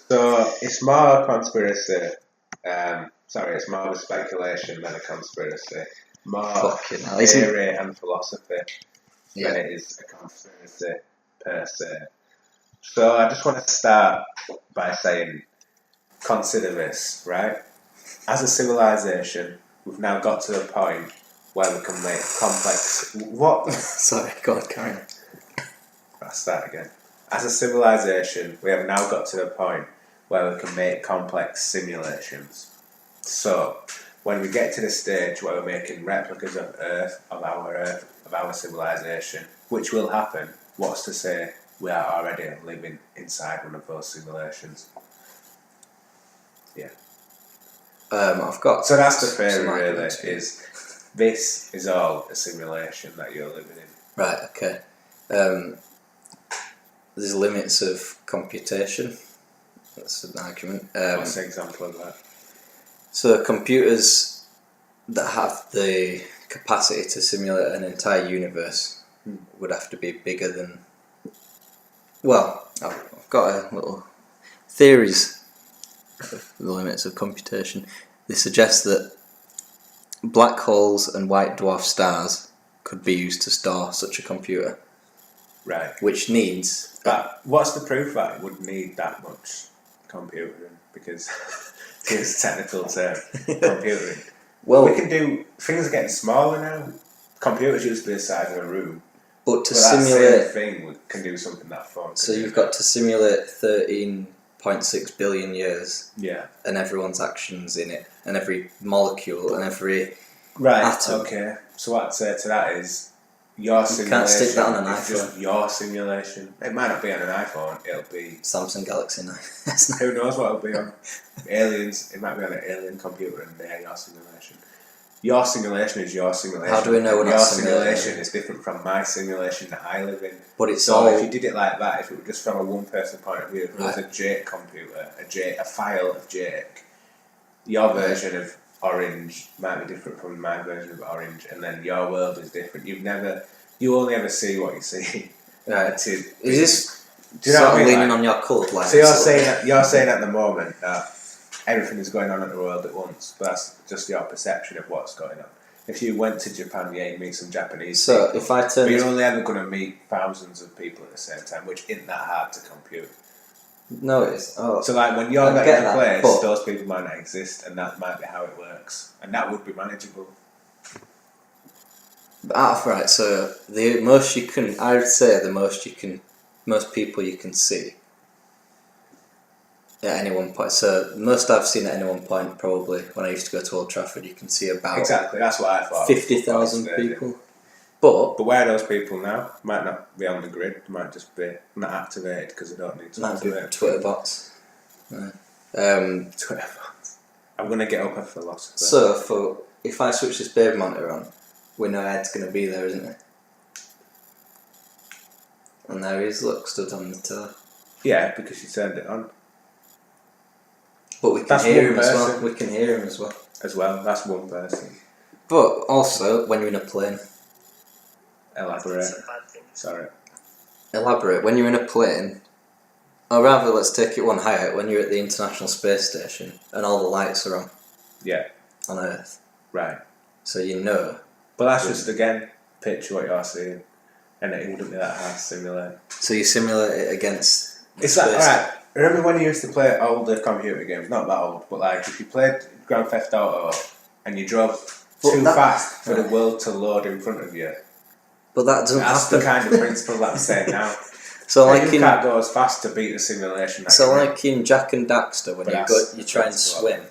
So it's more conspiracy. It's more of a speculation than a conspiracy. More Fucking hell, theory and philosophy than Yeah. it is a conspiracy per se. So I just want to start by saying, consider this, right? As a civilization, we've now got to a point where we can make complex. What? Sorry, go on, carry on. I'll start again. As a civilization, we have now got to the point where we can make complex simulations. So, when we get to the stage where we're making replicas of Earth, of our civilization, which will happen, what's to say we are already living inside one of those simulations? Yeah. I've got. So that's the theory, some really. arguments. This is all a simulation that you're living in. Right. Okay. There's limits of computation. That's an argument. What's the example of that? So computers that have the capacity to simulate an entire universe would have to be bigger than. Well, I've got a little theories of the limits of computation. They suggest that black holes and white dwarf stars could be used to store such a computer. Right. Which needs. But what's the proof that it would need that much computing? Because it's a technical term, computing. Well, we can do things are getting smaller now. Computers used to be the size of a room. But to That simulate. same thing, we can do something that fun. So you've got to simulate 13.6 billion years. Yeah. And everyone's actions in it, and every molecule, and every Right. atom. Okay. So what I'd say to that is, your simulation can't stick that on an is iPhone. just your simulation. It might not be on an iPhone. It'll be Samsung Galaxy 9. who knows what it'll be on. Aliens. It might be on an alien computer, and they're your simulation. Your simulation is your simulation. How do we know we're not your simulating? simulation is different from my simulation that I live in. But it's So all. if you did it like that, if it were just from a one-person point of view, if it was a Jake computer, a file of Jake, your version of Orange might be different from my version of Orange, and then your world is different. You only ever see what you see. Right. Is this do you know sort what I of mean? leaning Like, on your coloured line? so you're saying at the moment that everything is going on in the world at once, but that's just your perception of what's going on. If you went to Japan, yeah, you'd meet some Japanese So people, if I turn. but you're only ever going to meet thousands of people at the same time, which isn't that hard to compute. No, it is. Oh. So like when you're I not get in a that, place, but- those people might not exist, and that might be how it works, and that would be manageable. Right, so the most you can. I would say the most you can. Most people you can see. At any one point. So most I've seen at any one point, probably when I used to go to Old Trafford, you can see about Exactly, that's what I thought. 50,000 people. But But where are those people now? Might not be on the grid. Might just be not activated because they don't need to might be activate. Twitter bots. Right. Twitter bots. I'm gonna get up a philosopher. So if I switch this baby monitor on, we know Ed's going to be there, isn't it? And there he is, look, stood on the toe. Yeah, because you turned it on But we can That's hear one him as well. person. We can hear him as well. as well. That's one person. But also, when you're in a plane, Elaborate. Sorry. elaborate. When you're in a plane, or rather, let's take it one higher. When you're at the International Space Station and all the lights are on Yeah. on Earth, Right. so you know. But that's just again picture what you're seeing, and it wouldn't be that hard to simulate. So you simulate it against. It's like, alright, remember when you used to play older computer games? Not that old, but like if you played Grand Theft Auto and you drove too fast for the world to load in front of you. But that doesn't That's happen. the kind of principle that I'm saying now. So Like like you in can't go as fast to beat the simulation. that so you're in. like in Jack and Daxter, when But you try and that's what- swim,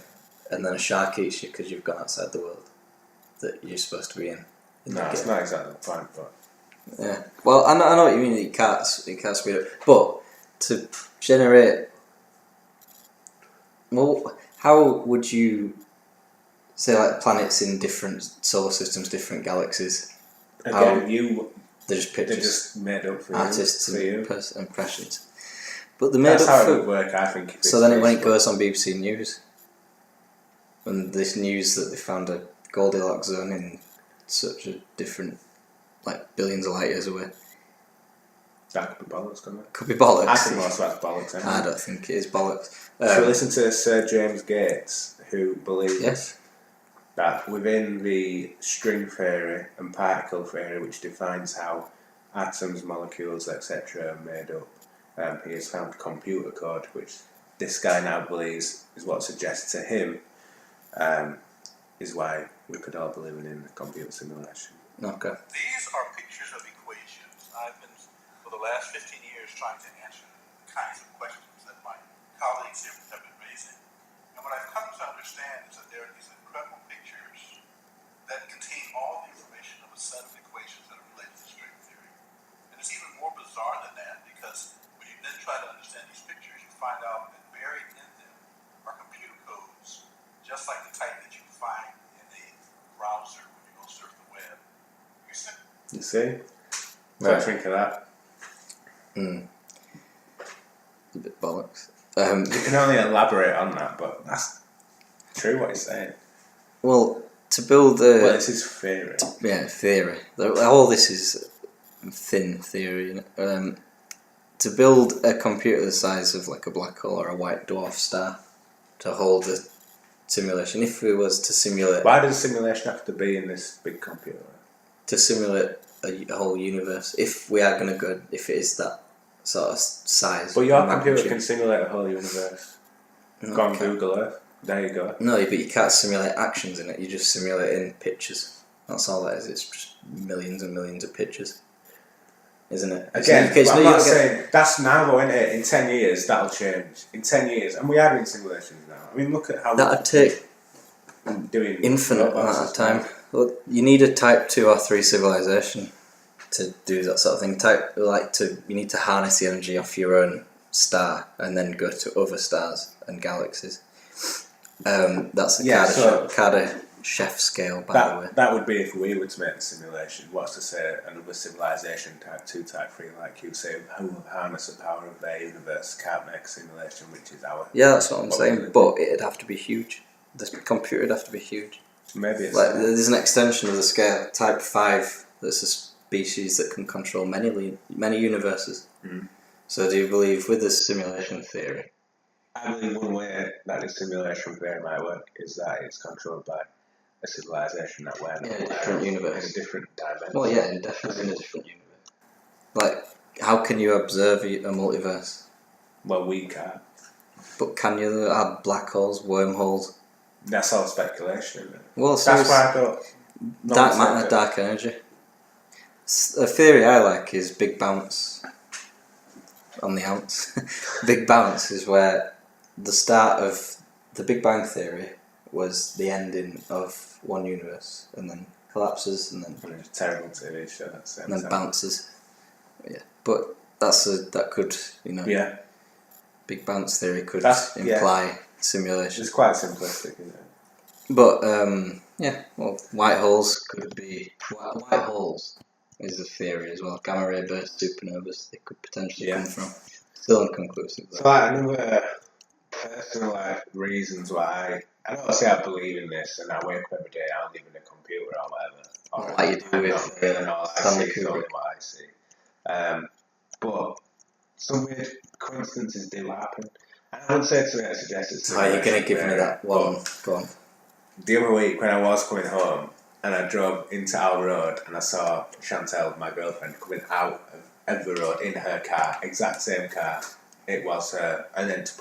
and then a shark eats you because you've gone outside the world that you're supposed to be in. No, it's not exactly the point, but Yeah. Well, I know what you mean. You can't speed up, but to generate. Well, how would you say like planets in different solar systems, different galaxies? again, They're just they're pictures, just made up for artists you. For you. and impressions. But they're made That's how up it would for. work, I think. if So it's then when it useful. goes on BBC News, and this news that they found a Goldilocks zone in such a different, like billions of light years away, That could be bollocks, couldn't it? Could be bollocks. I think most of that's bollocks. Anyway. I don't think it is bollocks. Should we listen to Sir James Gates, who believes Yes. that within the string theory and particle theory, which defines how atoms, molecules, etc. are made up, he has found computer code, which this guy now believes is what suggests to him is why we could all believe in a computer simulation. Okay. These are pictures of equations. I've been, for the last 15 years, trying to answer the kinds of questions that my colleagues here have been raising. And what I've come to understand is that there are these incredible pictures that contain all the information of a set of equations that are related to string theory. And it's even more bizarre than that, because when you then try to understand these pictures, you find out that buried in them are computer codes, just like the type that you find in a browser when you go surf the web. You see? What do you think of that? A bit bollocks. You can only elaborate on that, but that's true what he's saying. Well, to build a... Well, this is theory. Yeah, theory. All this is thin theory. To build a computer the size of like a black hole or a white dwarf star to hold a simulation, if we was to simulate... Why does simulation have to be in this big computer? To simulate a whole universe, if we are going to go, if it is that sort of size. But your magnitude. computer can simulate a whole universe. No, Go on it can't. Google Earth. There you go. No, but you can't simulate actions in it. You just simulate in pictures. That's all that is. It's just millions and millions of pictures, isn't it? Again, It's but I'm not- not saying that's now, though, isn't it? In 10 years, that'll change. In 10 years, and we are doing simulations now. I mean, look at how that'd take doing infinite robots amount of as time. well. Well, you need a type 2 or 3 civilization to do that sort of thing. You need to harness the energy off your own star and then go to other stars and galaxies. That's the Kardashev scale, by the way. That would be if we were to make the simulation. What's to say another civilization, type 2, type 3, like you say, who will harness the power of their universe, can't make a simulation, which is our... Yeah, that's what I'm what saying. we're But it'd have to be huge. The computer would have to be huge. Maybe it's... Like there's an extension of the scale. Type 5. That's a species that can control many universes. Mm. So do you believe with this simulation theory? I believe one way that the simulation theory might work is that it's controlled by a civilization that we're not Yeah, a aware different of, universe. in a different dimension. Well, yeah, definitely in a different universe. Like, how can you observe a multiverse? Well, we can't. But can you have black holes, wormholes? That's all speculation, isn't it? Well, so That's why I don't... no dark one's matter, said that. dark energy. A theory I like is Big Bounce. On the ounce. Big Bounce is where the start of the Big Bang Theory was the ending of one universe and then collapses and then It's a terrible TV show. That's and then bounces. Yeah, but that could Yeah, Big Bounce Theory could That's- yeah. imply simulation. it's quite simplistic, isn't it? But white holes could be white holes is a theory as well. Gamma ray burst supernovas they could potentially Yeah. come from. Still inconclusive. So, like, another personal reasons why I don't say I believe in this, and I wake up every day, I live in a computer or whatever. Or Like you do I'm with, not really all I Stanley see is only Kubrick. what I see. But some weird coincidences do happen. And I would say to it, I suggest it's... Are you going to give me that one? Go on. The other week when I was coming home and I drove into our road and I saw Chantel, my girlfriend, coming out of the road in her car, exact same car, it was her, and then to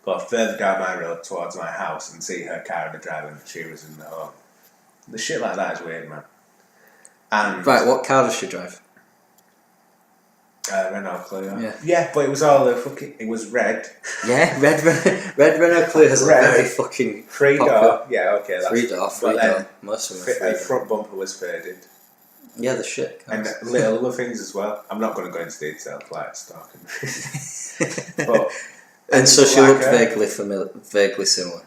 go further down my road towards my house and see her car in the driver and she was in the home. The shit like that is weird, man. And Right, what car does she drive? Renault Clio. Yeah. But it was all it was red. Yeah, red Renault Clio's Red. very fucking Three popular. door. Yeah, okay. That's Three door. But then Most of them are the three door. front bumper was faded. Yeah, the shit. And cars. little other things as well. I'm not going to go into detail, like stalking. But And so she like looked her. vaguely similar.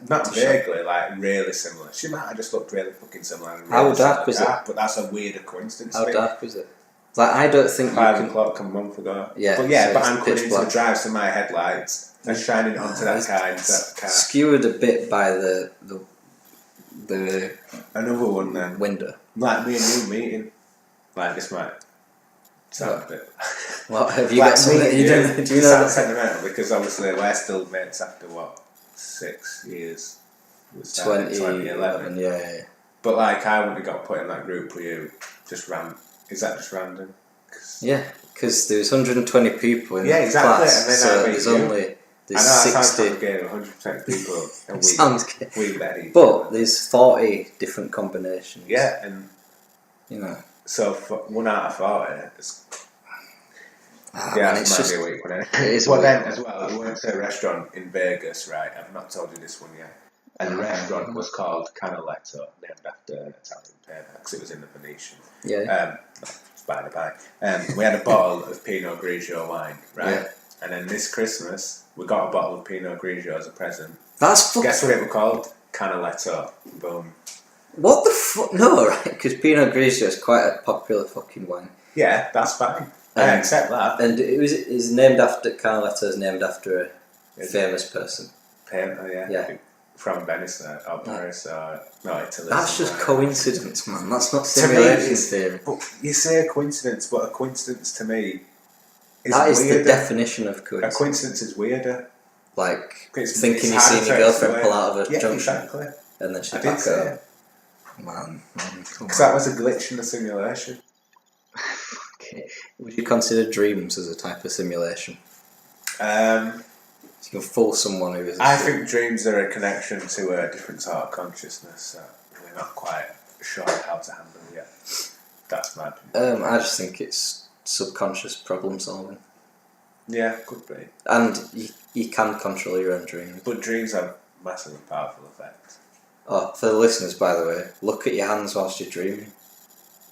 Not to Sean. vaguely, like really similar. She might have just looked really fucking similar. And How really dark similar was car, But that's a weirder coincidence. How to me. dark was it? Like, I don't think you 5 can... o'clock a month ago. Yeah, But yeah, so but it's I'm pitch coming into the black. drive, so my headlights are shining onto that it's car, into that car. Skewered a bit by the Another one then. window. Like me and you meeting. Like this might Sound a bit. What have you Like got something? me, You don't, do you know sound that? sentimental because obviously we're still mates after 6 years? We started in 2011, yeah. But like, I wouldn't have got put in that group with you. Just Is that just random? Yeah, because there's 120 people in that exactly. class, And then so I meet there's you. only I there's know that 60. sounds like 100% people, and Sounds good. we bet each But other. there's 40 different combinations. Yeah, and you know. so for 1 out of 40, it's Man, it's might just be a weak one. it is a Well, weak then one. as well, we went to a restaurant in Vegas, right? I've not told you this one yet. And the restaurant was called Canaletto, named after an Italian painter, because it was in the Venetian. Yeah. By the by. We had a bottle of Pinot Grigio wine, right? Yeah. And then this Christmas, we got a bottle of Pinot Grigio as a present. That's Guess what it was called? Canaletto. Boom. What the fuck? No, right? Because Pinot Grigio is quite a popular fucking wine. Yeah, that's fine. I accept that. And it's named after Canaletto is named after a famous person. Painter, yeah. Yeah. From Venice or Paris or Italy. That's just coincidence, man. That's not To me, simulation theory. But you say a coincidence, but a coincidence to me is That is weirder. the definition of A coincidence. coincidence is weirder. Like It's thinking you've harder seen to your girlfriend explain. pull out of a junction, Exactly. and then she I did back say up. it. Man, come Because on. that was a glitch in the simulation. Okay. Would you consider dreams as a type of simulation? You can fool someone who is. I think dreams are a connection to a different sort of consciousness that we're not quite sure how to handle yet. That's my opinion. I just think it's subconscious problem solving, Yeah, could be. and you can control your own dreams. But dreams have massively powerful effects. Oh, for the listeners, by the way, look at your hands whilst you're dreaming.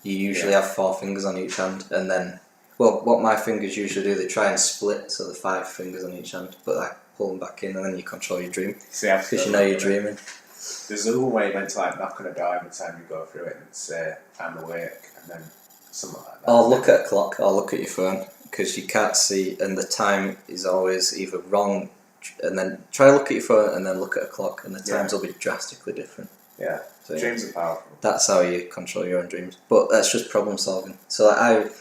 You usually have 4 fingers on each hand, and then, well, what my fingers usually do, they try and split, so the 5 fingers on each hand, but I pull them back in, and then you control your dream. Because you know you're dreaming. There's a way you're meant to like knock on a door every time you go through it and say, I'm awake, and then something like that. Or look at a clock, or look at your phone, because you can't see, and the time is always either wrong, and then try to look at your phone, and then look at a clock, and the times will be drastically different. Yeah, So, dreams are powerful. That's how you control your own dreams. But that's just problem solving. So like,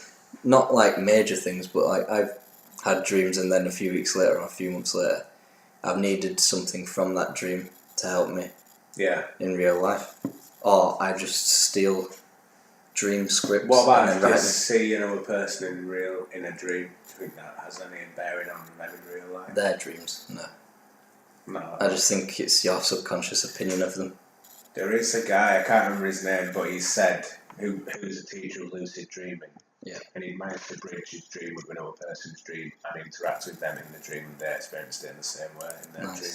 not like major things, but like I've had dreams, and then a few weeks later or a few months later, I've needed something from that dream to help me in real life. Or I just steal dream scripts. What about and if then you write them. see another person in a dream? Do you think that has any bearing on them in real life? Their dreams? No. No. I just think it's your subconscious opinion of them. There is a guy, I can't remember his name, but he said, who's a teacher of lucid dreaming. Yeah. And he managed to bridge his dream with another person's dream and interact with them in the dream, and they experienced it in the same way in their dream.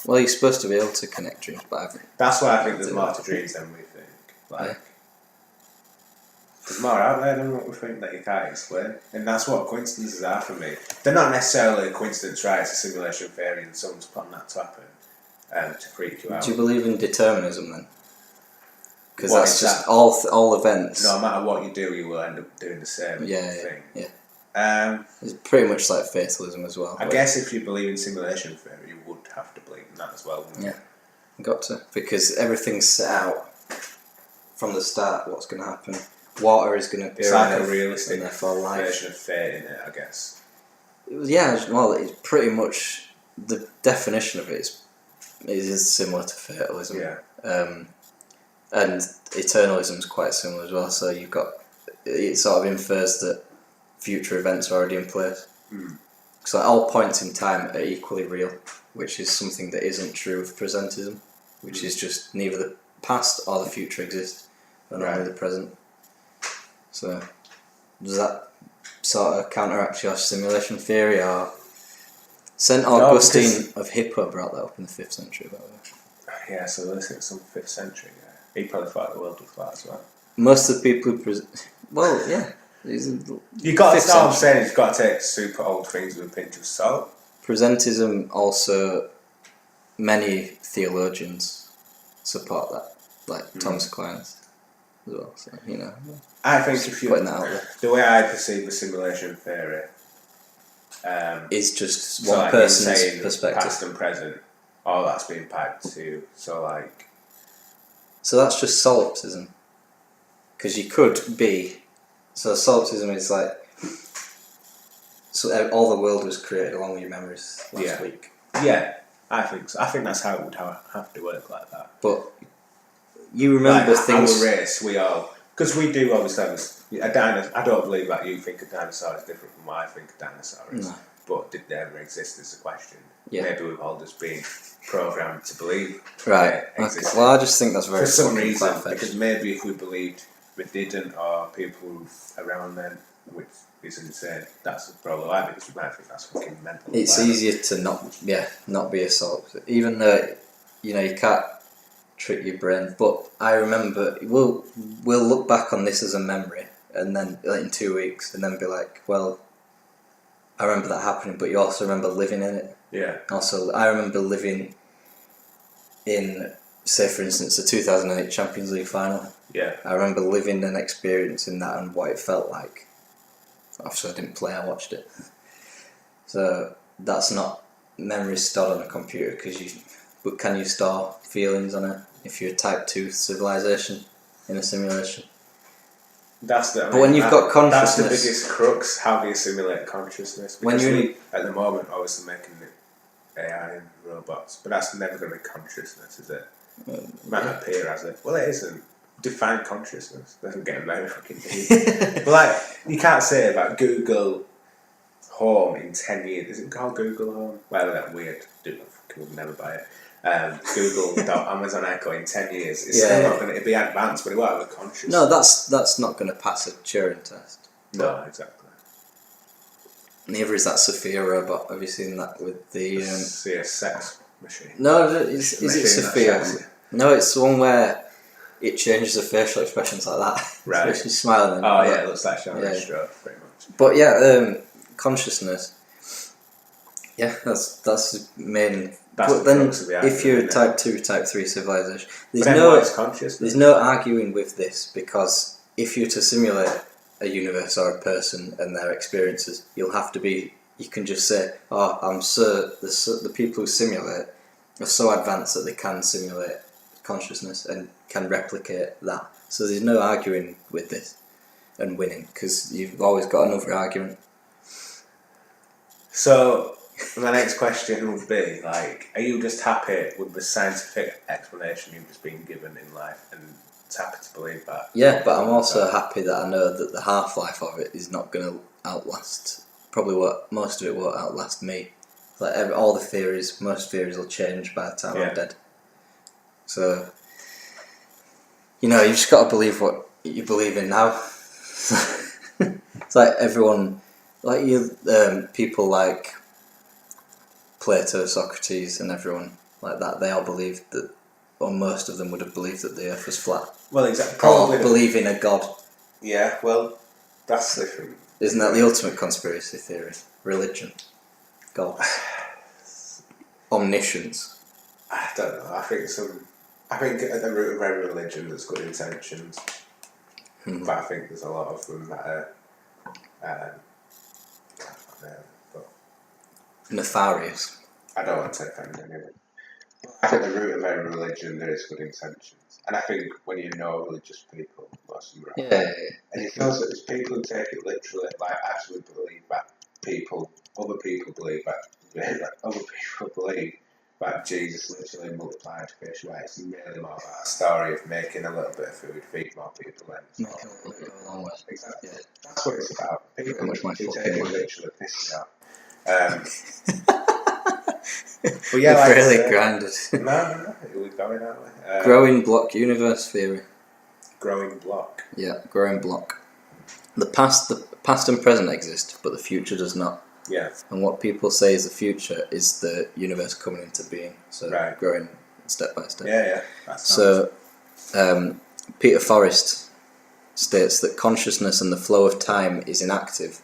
Well, you're supposed to be able to connect dreams, but I've... That's why I think there's more to dreams than we think. Like, there's more out there than what we think that you can't explain. And that's what coincidences are for me. They're not necessarily a coincidence, right? It's a simulation theory and someone's planned that to happen to freak you out. Do you believe in determinism then? Because What that's is just that? all events. No matter what you do, you will end up doing the same thing. Yeah. It's pretty much like fatalism as well. I guess if you believe in simulation theory, you would have to believe in that as well. Wouldn't you? Got to. Because everything's set out from the start what's going to happen. Water is going to appear It's like on a Earth, realistic and therefore life. version of fate in it, I guess. Well, it's pretty much the definition of it is similar to fatalism. Yeah. And eternalism is quite similar as well. So it sort of infers that future events are already in place. So all points in time are equally real, which is something that isn't true of presentism, which is just neither the past or the future exist, and only the present. So does that sort of counteract your simulation theory, or St. Augustine of Hippo brought that up in the 5th century, by the way. Yeah, so this is some 5th century guy. He probably thought the world was flat as well. Most of the people who You got to start saying you've got to take super old things with a pinch of salt. presentism also, many theologians support that, like Thomas Aquinas as well. So I think if you putting that out there. the way I perceive the simulation theory Is just so one like person's insane perspective. past and present, all that's being piped to. So that's just solipsism. Because you could be... So solipsism is like... So all the world was created along with your memories last week. Yeah, I think so. I think that's how it would have to work like that. But you remember like things. Our race, we all, because we do obviously have a dinosaur. I don't believe that you think a dinosaur is different from what I think a dinosaur is. No. But did they ever exist is the question. Yeah. Maybe we've all just been programmed to believe. Right. Okay. Well, I just think that's very for some fucking reason, far-fetched. because maybe if we believed we didn't, or people around then, which is insane, that's probably why, because we might think that's fucking mental. It's easier to not be assaulted, even though you can't trick your brain. But I remember we'll look back on this as a memory, and then in 2 weeks, and then be like, well, I remember that happening, but you also remember living in it. Yeah. Also, I remember living in, say, for instance, the 2008 Champions League final. Yeah. I remember living and experiencing that and what it felt like. Obviously, I didn't play; I watched it. So that's not memory stored on a computer but can you store feelings on it if you're a Type 2 civilization in a simulation? But when you've got consciousness, that's the biggest crux. How do you simulate consciousness? Because we, at the moment, obviously making AI and robots, but that's never going to be consciousness, is it? It might not appear as it. Well, it isn't. Define consciousness. Doesn't get very fucking deep. But like, you can't say about Google Home in 10 years. Is it called Google Home? Well, that weird. We'll never buy it. Amazon Echo in 10 years. It's still not going to be advanced, but it won't have a consciousness. No, that's not going to pass a Turing test. No, exactly. Neither is that Sophia robot. Have you seen that with the? Sex machine. No, is it Sophia? No, it's the one where it changes the facial expressions like that. Right. So she's smiling. Oh yeah, it looks like she's having a stroke, pretty much. But yeah, consciousness. Yeah, that's the main. But then, if you're a Type 2, Type 3 civilization, there's no arguing with this, because if you're to simulate a universe or a person and their experiences, you can just say, oh, the people who simulate are so advanced that they can simulate consciousness and can replicate that. So there's no arguing with this and winning, because you've always got another argument. So my next question would be, like, are you just happy with the scientific explanation you've just been given in life and happy to believe that? Yeah, but I'm also happy that I know that the half-life of it is not going to outlast, most of it won't outlast me. Like most theories will change by the time I'm dead. So, you just got to believe what you believe in now. It's like everyone, like people like Plato, Socrates, and everyone like that, they all believed that, or most of them would have believed that the Earth was flat. Well, exactly. Or believe in a God. Yeah, well, that's different. Isn't that the ultimate conspiracy theory? Religion. God. Omniscience. I don't know. I think at the root of every religion there's good intentions. But I think there's a lot of them that are nefarious. I don't want to offend anyone. I think at the root of every religion there is good intentions. And I think when you know religious people, most of them are right. And it feels that there's people who take it literally, like actually believe that other people believe that Jesus literally multiplied fish. Right? It's really more about a story of making a little bit of food, feed more people, and making a little bit go a long way. Exactly. Yeah. That's what it's about. People much who take it literally piss me off. But yeah, like really grinded. No, we're going that way. Growing block universe theory. Growing block. Yeah, growing block. The past and present exist, but the future does not. Yeah. And what people say is the future is the universe coming into being. So growing step by step. Yeah. So Peter Forrest states that consciousness and the flow of time is inactive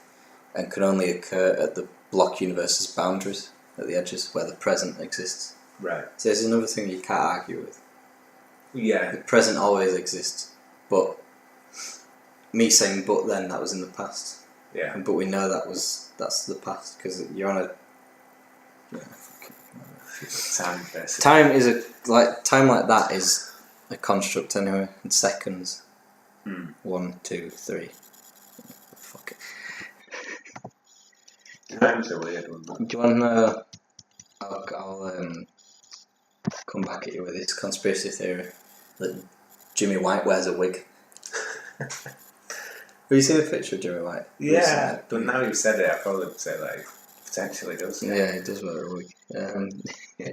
and can only occur at the block universe's boundaries, at the edges where the present exists. Right. So there's another thing you can't argue with. Yeah. The present always exists, but me saying "but then" that was in the past. Yeah. But we know that's the past because you're on a. Time is time like that is a construct anyway. In seconds. 1, 2, 3. Fuck it. That's a weird one. Do you want to know? I'll come back at you with this conspiracy theory that Jimmy White wears a wig. Have you seen a picture of Jimmy White? Yeah, but now you've said it, I'd probably say that he potentially does. Yeah, he does wear a wig.